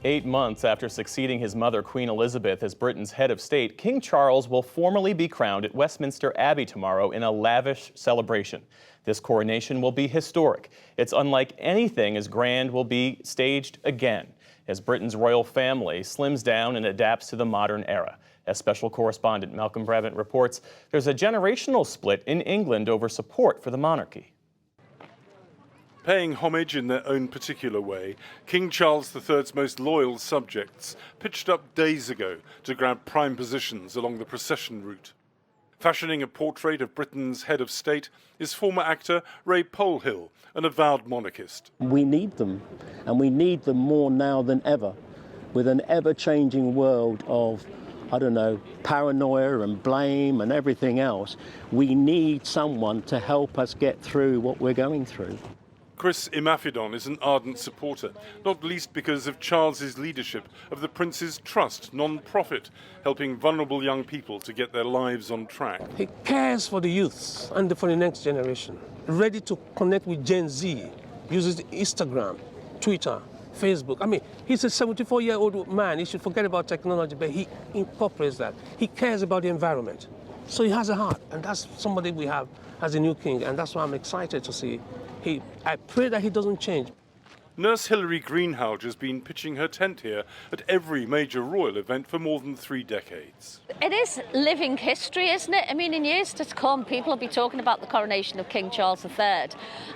8 months after succeeding his mother, Queen Elizabeth, as Britain's head of state, King Charles will formally be crowned at Westminster Abbey tomorrow in a lavish celebration. This coronation will be historic. It's unlike anything as grand will be staged again, as Britain's royal family slims down and adapts to the modern era. As special correspondent Malcolm Brabant reports, there's a generational split in England over support for the monarchy. Paying homage in their own particular way, King Charles III's most loyal subjects pitched up days ago to grab prime positions along the procession route. Fashioning a portrait of Britain's head of state is former actor Ray Polhill, an avowed monarchist. We need them, and we need them more now than ever, with an ever-changing world of, paranoia and blame and everything else. We need someone to help us get through what we're going through. Chris Imafidon is an ardent supporter, not least because of Charles's leadership of the Prince's Trust non-profit, helping vulnerable young people to get their lives on track. He cares for the youths and for the next generation, ready to connect with Gen Z, uses Instagram, Twitter, Facebook. I mean, he's a 74-year-old man. He should forget about technology, but he incorporates that. He cares about the environment. So he has a heart, and that's somebody we have as a new king, and that's why I'm excited to see. I pray that he doesn't change. Nurse Hilary Greenhalgh has been pitching her tent here at every major royal event for more than 3 decades. It is living history, isn't it? I mean, in years to come, people will be talking about the coronation of King Charles III.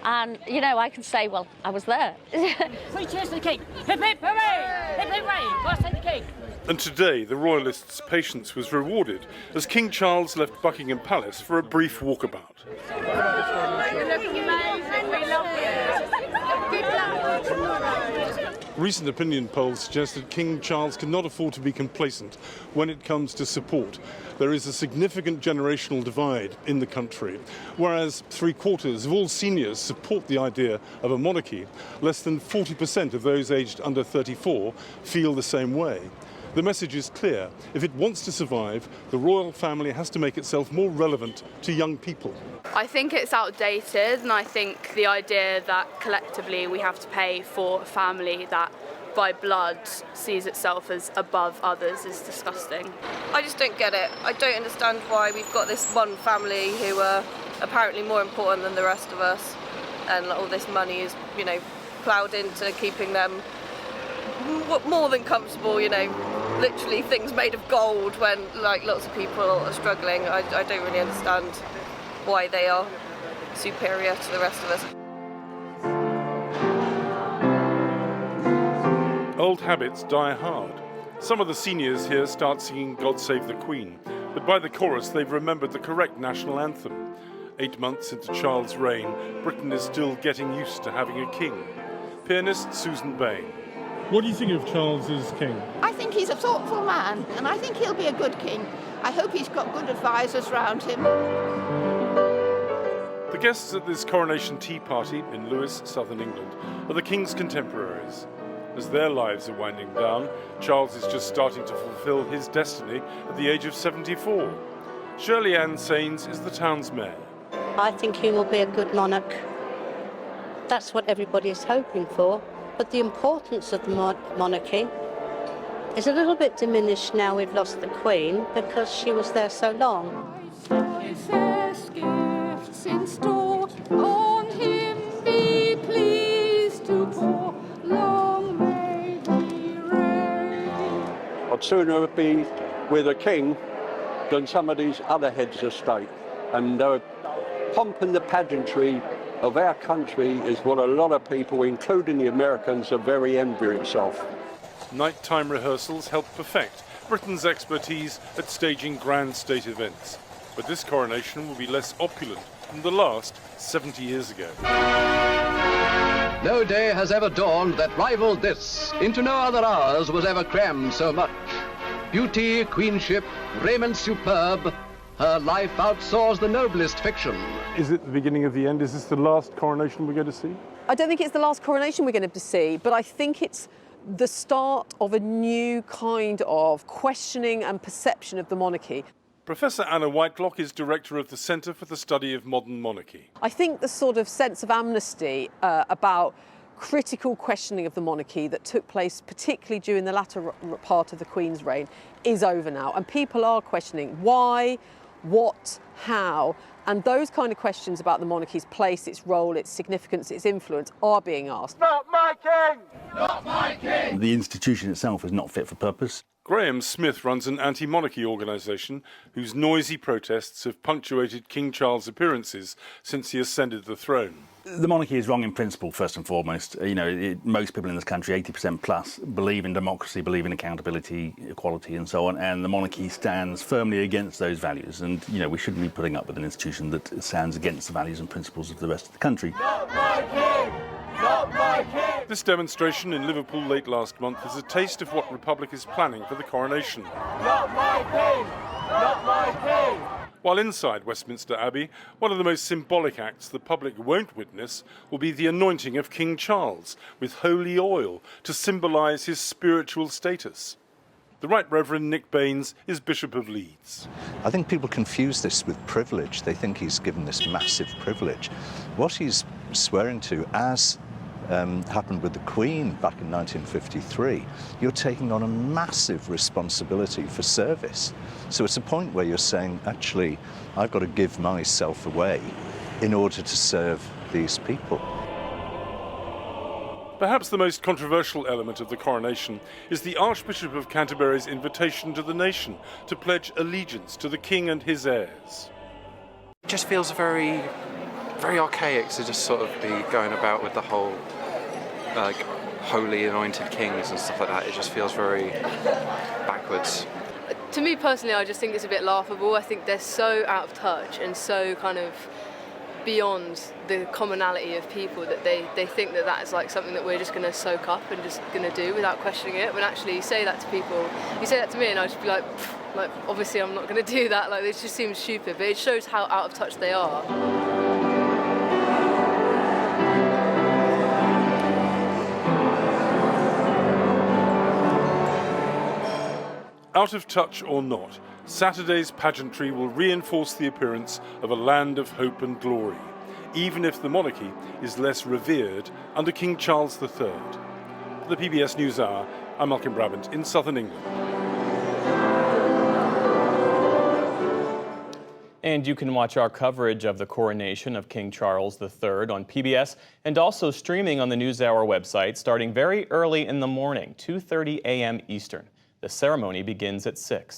And, I can say, well, I was there. 3 cheers to the king. Hip, hip, hooray! Hip, hip, hooray! Last take the king. And today, the royalists' patience was rewarded as King Charles left Buckingham Palace for a brief walkabout. Recent opinion polls suggest that King Charles cannot afford to be complacent when it comes to support. There is a significant generational divide in the country. Whereas 3/4 of all seniors support the idea of a monarchy, less than 40% of those aged under 34 feel the same way. The message is clear. If it wants to survive, the royal family has to make itself more relevant to young people. I think it's outdated, and I think the idea that collectively we have to pay for a family that by blood sees itself as above others is disgusting. I just don't get it. I don't understand why we've got this one family who are apparently more important than the rest of us, and all this money is, ploughed into keeping them more than comfortable, literally things made of gold when lots of people are struggling. I don't really understand why they are superior to the rest of us. Old habits die hard. Some of the seniors here start singing God Save the Queen, but by the chorus they've remembered the correct national anthem. 8 months into Charles' reign, Britain is still getting used to having a king. Pianist Susan Bain. What do you think of Charles as king? I think he's a thoughtful man, and I think he'll be a good king. I hope he's got good advisors around him. The guests at this coronation tea party in Lewes, southern England, are the king's contemporaries. As their lives are winding down, Charles is just starting to fulfil his destiny at the age of 74. Shirley Ann Sains is the town's mayor. I think he will be a good monarch. That's what everybody is hoping for. But the importance of the monarchy is a little bit diminished now we've lost the Queen, because she was there so long. Gifts in store, on him be pleased to pour, long may he reign. I'd sooner be with a king than some of these other heads of state. And the pomp and the pageantry of our country is what a lot of people, including the Americans, are very envious of. Nighttime rehearsals help perfect Britain's expertise at staging grand state events. But this coronation will be less opulent than the last 70 years ago. No day has ever dawned that rivaled this. Into no other hours was ever crammed so much. Beauty, queenship, raiment superb, her life outsoars the noblest fiction. Is it the beginning of the end? Is this the last coronation we're going to see? I don't think it's the last coronation we're going to see, but I think it's the start of a new kind of questioning and perception of the monarchy. Professor Anna Whitelock is director of the Centre for the Study of Modern Monarchy. I think the sort of sense of amnesty about critical questioning of the monarchy that took place particularly during the latter part of the Queen's reign is over now, and people are questioning why, what, how, and those kind of questions about the monarchy's place, its role, its significance, its influence are being asked. Not my king! Not my king! The institution itself is not fit for purpose. Graham Smith runs an anti-monarchy organisation whose noisy protests have punctuated King Charles' appearances since he ascended the throne. The monarchy is wrong in principle, first and foremost. You know, most people in this country, 80% plus, believe in democracy, believe in accountability, equality and so on, and the monarchy stands firmly against those values. And, you know, we shouldn't be putting up with an institution that stands against the values and principles of the rest of the country. Not my king! Not my king! This demonstration in Liverpool late last month is a taste of what Republic is planning for the coronation. Not my king! Not my king! While inside Westminster Abbey, one of the most symbolic acts the public won't witness will be the anointing of King Charles with holy oil to symbolise his spiritual status. The Right Reverend Nick Baines is Bishop of Leeds. I think people confuse this with privilege. They think he's given this massive privilege. What he's swearing to, as happened with the Queen back in 1953, you're taking on a massive responsibility for service. So it's a point where you're saying, actually, I've got to give myself away in order to serve these people. Perhaps the most controversial element of the coronation is the Archbishop of Canterbury's invitation to the nation to pledge allegiance to the King and his heirs. It just feels very archaic to just sort of be going about with the whole like holy anointed kings and stuff like that. It just feels very backwards. To me personally, I just think it's a bit laughable. I think they're so out of touch and so kind of beyond the commonality of people that they think that that is like something that we're just going to soak up and just going to do without questioning it. When actually you say that to people, you say that to me and I'd just be like obviously I'm not going to do that. Like, it just seems stupid, but it shows how out of touch they are. Out of touch or not, Saturday's pageantry will reinforce the appearance of a land of hope and glory, even if the monarchy is less revered under King Charles III. For the PBS NewsHour, I'm Malcolm Brabant in southern England. And you can watch our coverage of the coronation of King Charles III on PBS and also streaming on the NewsHour website starting very early in the morning, 2:30 a.m. Eastern. The ceremony begins at 6.